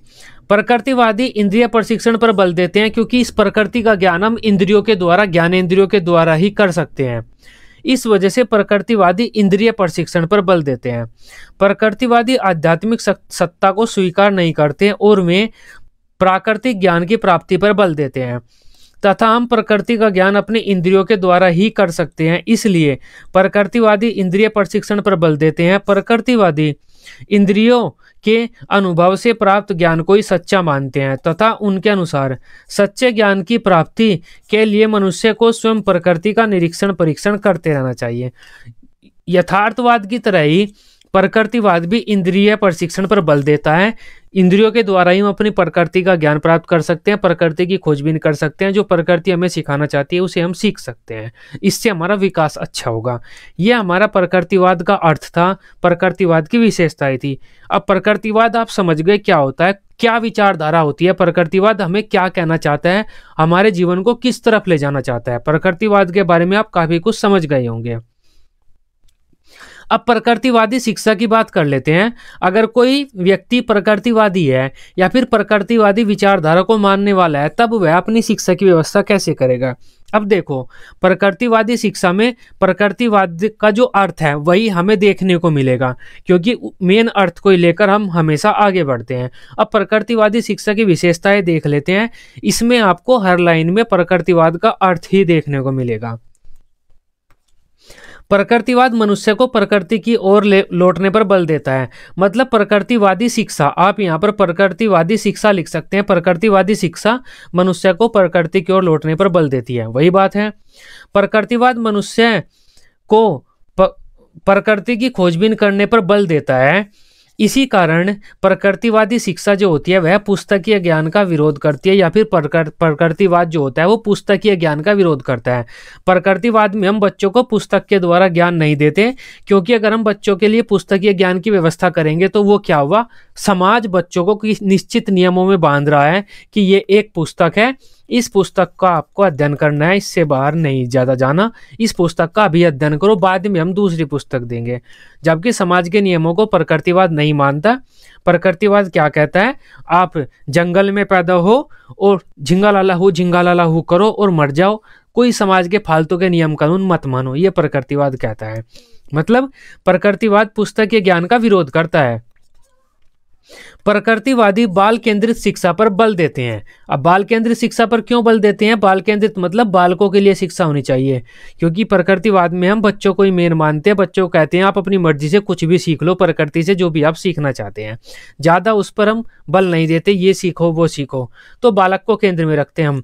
प्रकृतिवादी इंद्रिय प्रशिक्षण पर बल देते हैं, क्योंकि इस प्रकृति का ज्ञान हम इंद्रियों के द्वारा, ज्ञानेंद्रियों के द्वारा ही कर सकते हैं। इस वजह से प्रकृतिवादी इंद्रिय प्रशिक्षण पर बल देते हैं। प्रकृतिवादी आध्यात्मिक सत्ता को स्वीकार नहीं करते और वे प्राकृतिक ज्ञान की प्राप्ति पर बल देते हैं तथा हम प्रकृति का ज्ञान अपने इंद्रियों के द्वारा ही कर सकते हैं। इसलिए प्रकृतिवादी इंद्रिय प्रशिक्षण पर बल देते हैं। प्रकृतिवादी इंद्रियों के अनुभव से प्राप्त ज्ञान को ही सच्चा मानते हैं तथा उनके अनुसार सच्चे ज्ञान की प्राप्ति के लिए मनुष्य को स्वयं प्रकृति का निरीक्षण परीक्षण करते रहना चाहिए। यथार्थवाद की तरह ही प्रकृतिवाद भी इंद्रिय प्रशिक्षण पर बल देता है। इंद्रियों के द्वारा ही हम अपनी प्रकृति का ज्ञान प्राप्त कर सकते हैं, प्रकृति की खोजबीन कर सकते हैं। जो प्रकृति हमें सिखाना चाहती है उसे हम सीख सकते हैं, इससे हमारा विकास अच्छा होगा। यह हमारा प्रकृतिवाद का अर्थ था, प्रकृतिवाद की विशेषताएं थी। अब प्रकृतिवाद आप समझ गए क्या होता है, क्या विचारधारा होती है। प्रकृतिवाद हमें क्या कहना चाहता है, हमारे जीवन को किस तरफ ले जाना चाहता है। प्रकृतिवाद के बारे में आप काफी कुछ समझ गए होंगे। अब प्रकृतिवादी शिक्षा की बात कर लेते हैं। अगर कोई व्यक्ति प्रकृतिवादी है या फिर प्रकृतिवादी विचारधारा को मानने वाला है, तब वह अपनी शिक्षा की व्यवस्था कैसे करेगा। अब देखो, प्रकृतिवादी शिक्षा में प्रकृतिवाद का जो अर्थ है वही हमें देखने को मिलेगा, क्योंकि मेन अर्थ को लेकर हम हमेशा आगे बढ़ते हैं। अब प्रकृतिवादी शिक्षा की विशेषताएं देख लेते हैं। इसमें आपको हर लाइन में प्रकृतिवाद का अर्थ ही देखने को मिलेगा। प्रकृतिवाद मनुष्य को प्रकृति की ओर लौटने पर बल देता है। मतलब प्रकृतिवादी शिक्षा, आप यहाँ पर प्रकृतिवादी शिक्षा लिख सकते हैं। प्रकृतिवादी शिक्षा मनुष्य को प्रकृति की ओर लौटने पर बल देती है, वही बात है। प्रकृतिवाद मनुष्य को प्रकृति की खोजबीन करने पर बल देता है। इसी कारण प्रकृतिवादी शिक्षा जो होती है वह पुस्तकीय ज्ञान का विरोध करती है, या फिर प्रकृतिवाद जो होता है वो पुस्तकीय ज्ञान का विरोध करता है। प्रकृतिवाद में हम बच्चों को पुस्तक के द्वारा ज्ञान नहीं देते, क्योंकि अगर हम बच्चों के लिए पुस्तकीय ज्ञान की व्यवस्था करेंगे तो वो क्या हुआ, समाज बच्चों को किस निश्चित नियमों में बांध रहा है कि ये एक पुस्तक है, इस पुस्तक का आपको अध्ययन करना है, इससे बाहर नहीं ज़्यादा जाना, इस पुस्तक का अभी अध्ययन करो, बाद में हम दूसरी पुस्तक देंगे। जबकि समाज के नियमों को प्रकृतिवाद नहीं मानता। प्रकृतिवाद क्या कहता है, आप जंगल में पैदा हो और झिंगा लाला हू करो और मर जाओ, कोई समाज के फालतू के नियम कानून मत मानो, ये प्रकृतिवाद कहता है। मतलब प्रकृतिवाद पुस्तक के ज्ञान का विरोध करता है। प्रकृतिवादी बाल केंद्रित शिक्षा पर बल देते हैं। अब बाल केंद्रित शिक्षा पर क्यों बल देते हैं? बाल केंद्रित मतलब बालकों के लिए शिक्षा होनी चाहिए, क्योंकि प्रकृतिवाद में हम बच्चों को ही मेन मानते हैं। बच्चों को कहते हैं आप अपनी मर्जी से कुछ भी सीख लो, प्रकृति से जो भी आप सीखना चाहते हैं, ज़्यादा उस पर हम बल नहीं देते, ये सीखो वो सीखो, तो बालक को केंद्र में रखते हैं हम।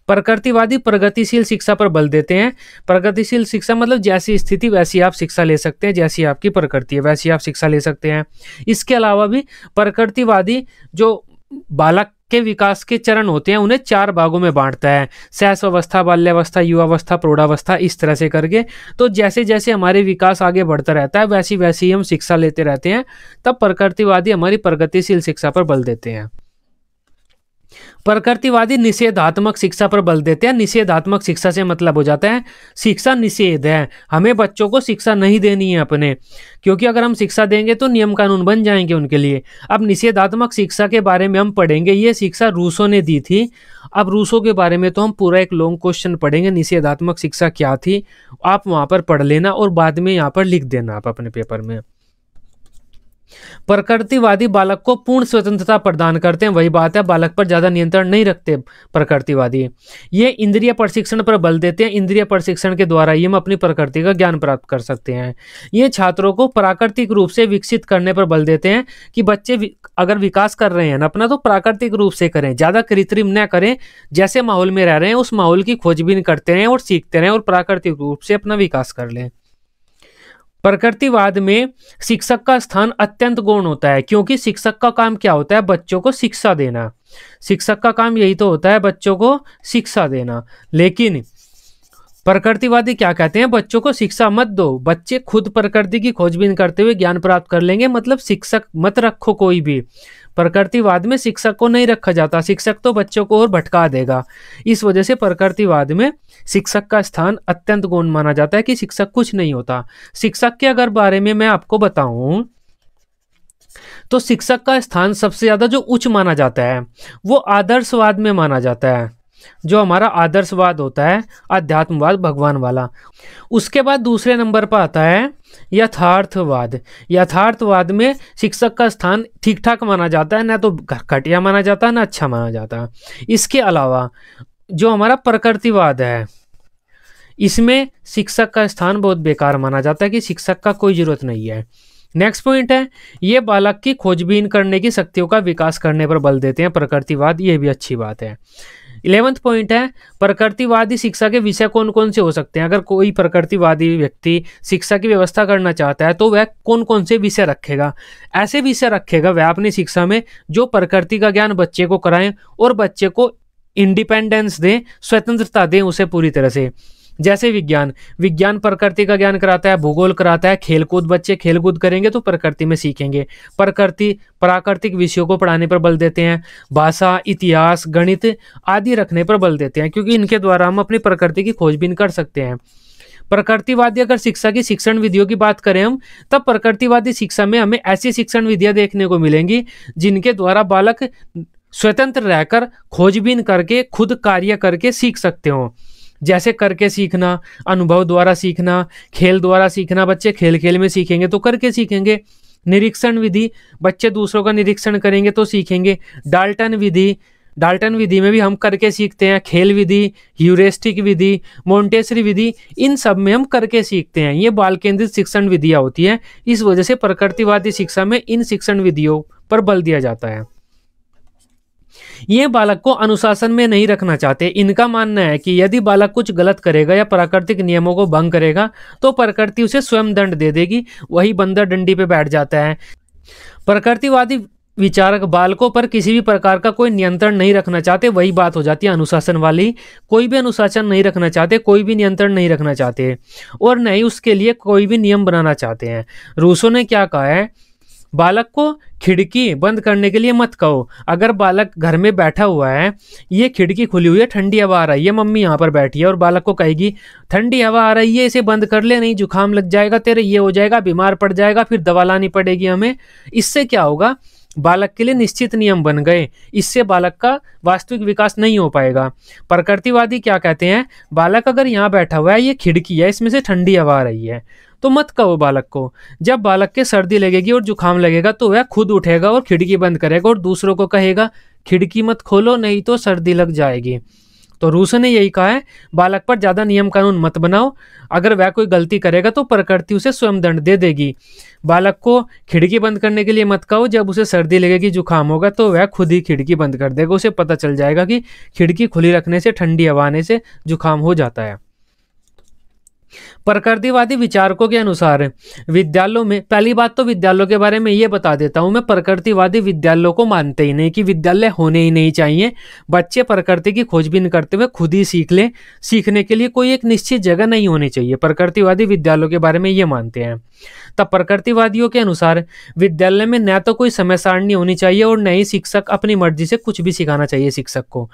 प्रकृतिवादी प्रगतिशील शिक्षा पर बल देते हैं। प्रगतिशील शिक्षा मतलब जैसी स्थिति वैसी आप शिक्षा ले सकते हैं, जैसी आपकी प्रकृति है वैसी आप शिक्षा ले सकते हैं। इसके अलावा भी प्रकृतिवादी जो बालक के विकास के चरण होते हैं उन्हें 4 भागों में बांटता है, शैशवावस्था, बाल्यावस्था, युवावस्था, प्रौढ़ावस्था, इस तरह से करके। तो जैसे जैसे हमारे विकास आगे बढ़ता रहता है वैसी वैसी ही हम शिक्षा लेते रहते हैं, तब प्रकृतिवादी हमारी प्रगतिशील शिक्षा पर बल देते हैं। प्रकृतिवादी निषेधात्मक शिक्षा पर बल देते हैं। निषेधात्मक शिक्षा से मतलब हो जाता है शिक्षा निषेध है, हमें बच्चों को शिक्षा नहीं देनी है अपने, क्योंकि अगर हम शिक्षा देंगे तो नियम कानून बन जाएंगे उनके लिए। अब निषेधात्मक शिक्षा के बारे में हम पढ़ेंगे, ये शिक्षा रूसों ने दी थी। अब रूसों के बारे में तो हम पूरा एक लॉन्ग क्वेश्चन पढ़ेंगे, निषेधात्मक शिक्षा क्या थी, आप वहां पर पढ़ लेना और बाद में यहाँ पर लिख देना आप अपने पेपर में। प्रकृतिवादी बालक को पूर्ण स्वतंत्रता प्रदान करते हैं, वही बात है, बालक पर ज्यादा नियंत्रण नहीं रखते प्रकृतिवादी। ये इंद्रिय प्रशिक्षण पर बल देते हैं। इंद्रिय प्रशिक्षण के द्वारा ही हम अपनी प्रकृति का ज्ञान प्राप्त कर सकते हैं। ये छात्रों को प्राकृतिक रूप से विकसित करने पर बल देते हैं कि बच्चे अगर विकास कर रहे हैं अपना तो प्राकृतिक रूप से करें, ज्यादा कृत्रिम न करें। जैसे माहौल में रह रहे हैं उस माहौल की खोजबीन करते रहें और सीखते रहें और प्राकृतिक रूप से अपना विकास कर लें। प्रकृतिवाद में शिक्षक का स्थान अत्यंत गौण होता है, क्योंकि शिक्षक का काम क्या होता है? बच्चों को शिक्षा देना। शिक्षक का काम यही तो होता है, बच्चों को शिक्षा देना। लेकिन प्रकृतिवादी क्या कहते हैं? बच्चों को शिक्षा मत दो, बच्चे खुद प्रकृति की खोजबीन करते हुए ज्ञान प्राप्त कर लेंगे, मतलब शिक्षक मत रखो कोई भी। प्रकृतिवाद में शिक्षक को नहीं रखा जाता, शिक्षक तो बच्चों को और भटका देगा। इस वजह से प्रकृतिवाद में शिक्षक का स्थान अत्यंत गौण माना जाता है कि शिक्षक कुछ नहीं होता। शिक्षक के अगर बारे में मैं आपको बताऊं तो शिक्षक का स्थान सबसे ज्यादा जो उच्च माना जाता है वो आदर्शवाद में माना जाता है, जो हमारा आदर्शवाद होता है, अध्यात्मवाद, भगवान वाला। उसके बाद दूसरे नंबर पर आता है यथार्थवाद। यथार्थवाद में शिक्षक का स्थान ठीक ठाक माना जाता है, ना तो घटिया माना जाता है ना अच्छा माना जाता है। इसके अलावा जो हमारा प्रकृतिवाद है, इसमें शिक्षक का स्थान बहुत बेकार माना जाता है कि शिक्षक का कोई जरूरत नहीं है। नेक्स्ट पॉइंट है, ये बालक की खोजबीन करने की शक्तियों का विकास करने पर बल देते हैं प्रकृतिवाद, ये भी अच्छी बात है। 11वां पॉइंट है, प्रकृतिवादी शिक्षा के विषय कौन कौन से हो सकते हैं? अगर कोई प्रकृतिवादी व्यक्ति शिक्षा की व्यवस्था करना चाहता है तो वह कौन कौन से विषय रखेगा? ऐसे विषय रखेगा वह अपनी शिक्षा में जो प्रकृति का ज्ञान बच्चे को कराएं और बच्चे को इंडिपेंडेंस दें, स्वतंत्रता दें उसे पूरी तरह से। जैसे विज्ञान, विज्ञान प्रकृति का ज्ञान कराता है, भूगोल कराता है, खेलकूद, बच्चे खेलकूद करेंगे तो प्रकृति में सीखेंगे। प्राकृतिक विषयों को पढ़ाने पर बल देते हैं। भाषा, इतिहास, गणित आदि रखने पर बल देते हैं, क्योंकि इनके द्वारा हम अपनी प्रकृति की खोजबीन कर सकते हैं। प्रकृतिवादी अगर शिक्षा की शिक्षण विधियों की बात करें हम, तब प्रकृतिवादी शिक्षा में हमें ऐसी शिक्षण विधियां देखने को मिलेंगी जिनके द्वारा बालक स्वतंत्र रहकर खोजबीन करके खुद कार्य करके सीख सकते हो। जैसे करके सीखना, अनुभव द्वारा सीखना, खेल द्वारा सीखना, बच्चे खेल खेल में सीखेंगे तो करके सीखेंगे। निरीक्षण विधि, बच्चे दूसरों का निरीक्षण करेंगे तो सीखेंगे। डाल्टन विधि में भी हम करके सीखते हैं। खेल विधि, ह्यूरिस्टिक विधि, मोंटेसरी विधि, इन सब में हम करके सीखते हैं। ये बाल केंद्रित शिक्षण विधियां होती हैं। इस वजह से प्रकृतिवादी शिक्षा में इन शिक्षण विधियों पर बल दिया जाता है। ये बालक को अनुशासन में नहीं रखना चाहते। इनका मानना है कि यदि बालक कुछ गलत करेगा या प्राकृतिक नियमों को भंग करेगा तो प्रकृति उसे स्वयं दंड दे देगी। वही बंदर डंडी पे बैठ जाता है। प्रकृतिवादी विचारक बालकों पर किसी भी प्रकार का कोई नियंत्रण नहीं रखना चाहते। वही बात हो जाती है अनुशासन वाली। कोई भी अनुशासन नहीं रखना चाहते, कोई भी नियंत्रण नहीं रखना चाहते और न ही उसके लिए कोई भी नियम बनाना चाहते हैं। रूसो ने क्या कहा है, बालक को खिड़की बंद करने के लिए मत कहो। अगर बालक घर में बैठा हुआ है, ये खिड़की खुली हुई है, ठंडी हवा आ रही है, मम्मी यहाँ पर बैठी है और बालक को कहेगी ठंडी हवा आ रही है, इसे बंद कर ले, नहीं जुकाम लग जाएगा तेरे, ये हो जाएगा, बीमार पड़ जाएगा, फिर दवा लानी पड़ेगी हमें। इससे क्या होगा, बालक के लिए निश्चित नियम बन गए। इससे बालक का वास्तविक विकास नहीं हो पाएगा। प्रकृतिवादी क्या कहते हैं, बालक अगर यहाँ बैठा हुआ है, ये खिड़की है, इसमें से ठंडी हवा आ रही है, तो मत कहो बालक को। जब बालक के सर्दी लगेगी और जुकाम लगेगा तो वह खुद उठेगा और खिड़की बंद करेगा और दूसरों को कहेगा खिड़की मत खोलो नहीं तो सर्दी लग जाएगी। तो रूसो ने यही कहा है, बालक पर ज्यादा नियम कानून मत बनाओ। अगर वह कोई गलती करेगा तो प्रकृति उसे स्वयं दंड दे देगी। बालक को खिड़की बंद करने के लिए मत कहो। जब उसे सर्दी लगेगी, जुकाम होगा तो वह खुद ही खिड़की बंद कर देगा। उसे पता चल जाएगा कि खिड़की खुली रखने से, ठंडी हवा आने से जुकाम हो जाता है। प्रकृतिवादी विचारकों के अनुसार विद्यालयों में, पहली बात तो विद्यालयों के बारे में ये बता देता हूं मैं, प्रकृतिवादी विद्यालयों को मानते ही नहीं कि विद्यालय होने ही नहीं चाहिए। बच्चे प्रकृति की खोजबीन करते हुए खुद ही सीख लें। सीखने के लिए कोई एक निश्चित जगह नहीं होनी चाहिए। प्रकृतिवादी विद्यालयों के बारे में ये मानते हैं। तब प्रकृतिवादियों के अनुसार विद्यालय में न तो कोई समय सारणी होनी चाहिए और न ही शिक्षक अपनी मर्जी से कुछ भी सिखाना चाहिए शिक्षक को।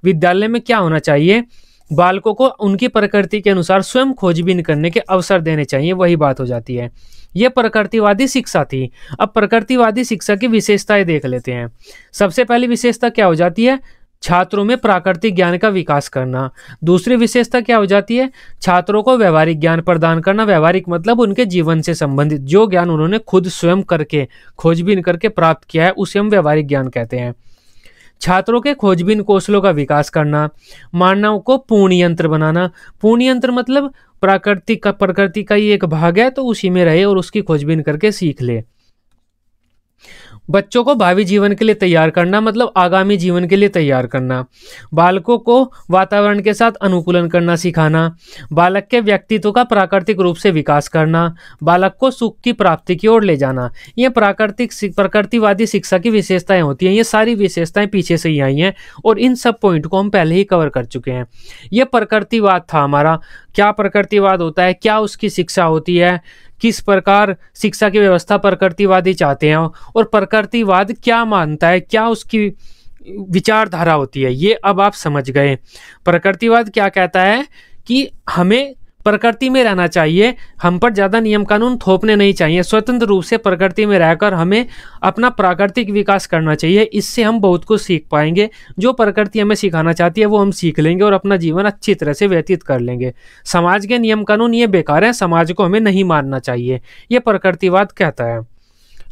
विद्यालय में क्या होना चाहिए, बालकों को उनकी प्रकृति के अनुसार स्वयं खोजबीन करने के अवसर देने चाहिए। वही बात हो जाती है। यह प्रकृतिवादी शिक्षा थी। अब प्रकृतिवादी शिक्षा की विशेषताएं देख लेते हैं। सबसे पहली विशेषता क्या हो जाती है, छात्रों में प्राकृतिक ज्ञान का विकास करना। दूसरी विशेषता क्या हो जाती है, छात्रों को व्यवहारिक ज्ञान प्रदान करना। व्यवहारिक मतलब उनके जीवन से संबंधित जो ज्ञान उन्होंने खुद स्वयं करके खोजबीन करके प्राप्त किया है, उसे हम व्यवहारिक ज्ञान कहते हैं। छात्रों के खोजबीन कौशलों का विकास करना। मानव को पूर्ण यंत्र बनाना। पूर्ण यंत्र मतलब प्रकृति का ही एक भाग है तो उसी में रहे और उसकी खोजबीन करके सीख ले। बच्चों को भावी जीवन के लिए तैयार करना मतलब आगामी जीवन के लिए तैयार करना। बालकों को वातावरण के साथ अनुकूलन करना सिखाना। बालक के व्यक्तित्व का प्राकृतिक रूप से विकास करना। बालक को सुख की प्राप्ति की ओर ले जाना। ये प्रकृतिवादी शिक्षा की विशेषताएं होती हैं। ये सारी विशेषताएं पीछे से ही आई हैं और इन सब पॉइंट को हम पहले ही कवर कर चुके हैं। ये प्रकृतिवाद था हमारा। क्या प्रकृतिवाद होता है, क्या उसकी शिक्षा होती है, किस प्रकार शिक्षा की व्यवस्था प्रकृतिवादी चाहते हैं और प्रकृतिवाद क्या मानता है, क्या उसकी विचारधारा होती है, ये अब आप समझ गए। प्रकृतिवाद क्या कहता है कि हमें प्रकृति में रहना चाहिए, हम पर ज़्यादा नियम कानून थोपने नहीं चाहिए, स्वतंत्र रूप से प्रकृति में रहकर हमें अपना प्राकृतिक विकास करना चाहिए। इससे हम बहुत कुछ सीख पाएंगे। जो प्रकृति हमें सिखाना चाहती है वो हम सीख लेंगे और अपना जीवन अच्छी तरह से व्यतीत कर लेंगे। समाज के नियम कानून ये बेकार हैं, समाज को हमें नहीं मानना चाहिए, ये प्रकृतिवाद कहता है।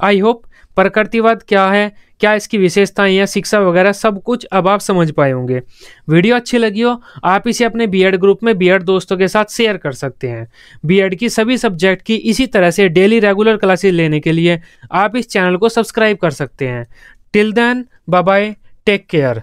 आई होप प्रकृतिवाद क्या है, क्या इसकी विशेषताएं हैं, शिक्षा वगैरह सब कुछ अब आप समझ पाए होंगे। वीडियो अच्छी लगी हो आप इसे अपने बीएड ग्रुप में बीएड दोस्तों के साथ शेयर कर सकते हैं। बीएड की सभी सब्जेक्ट की इसी तरह से डेली रेगुलर क्लासेस लेने के लिए आप इस चैनल को सब्सक्राइब कर सकते हैं। Till then bye bye, take care.